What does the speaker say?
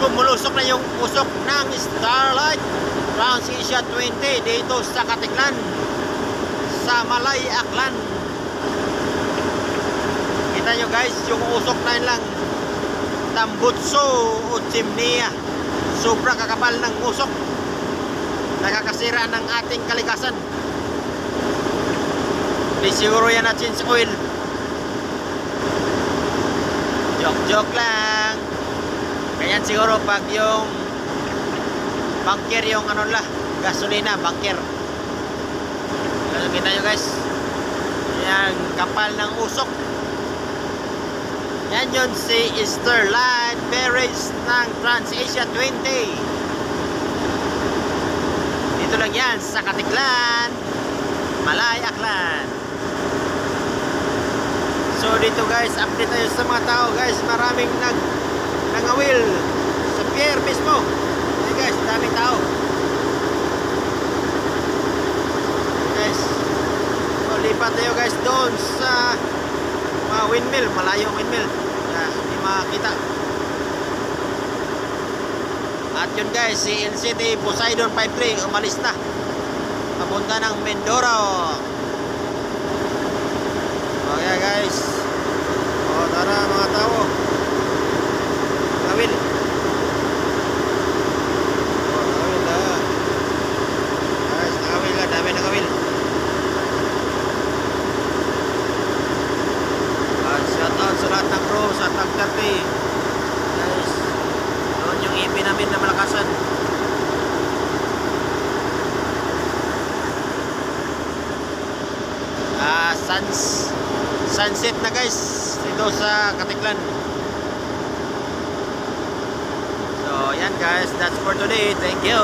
Kumulusok na yung usok ng Starlight Transasia 20 dito sa Katiklan, sa Malay, Aklan. Kita nyo guys, yung usok na yun lang, tambutso o chimney. Sobrang kakapal ng usok, nakakasira ng ating kalikasan. Di siguro yan na change oil. Joke lang. Ganyan siguro pag yung bunker, yung ano lah, gasolina, bunker. Kasi kita nyo guys, yan, kapal ng usok. Yan yun si Starlight Bearings ng Transasia 20. Dito lang yan sa Katiklan, Malay, Aklan. So dito guys, update tayo sa mga tao guys. Maraming nangawil sa pier mismo. Hey guys, daming tao guys. So lipat tayo guys doon sa mga windmill, malayong windmill na hindi makakita. At yun guys, si NCT Poseidon 53 umalis na papunta ng Mindoro. Okay guys, o tara mga tao, ngawil. O ngawil na guys, ngawil na, dami na ngawil. Shout out sa lahat ng crew sa Tag 30 guys. Doon yung EP namin na malakasan. Sunset na guys dito sa Katiklan. So yan guys, that's for today. Thank you.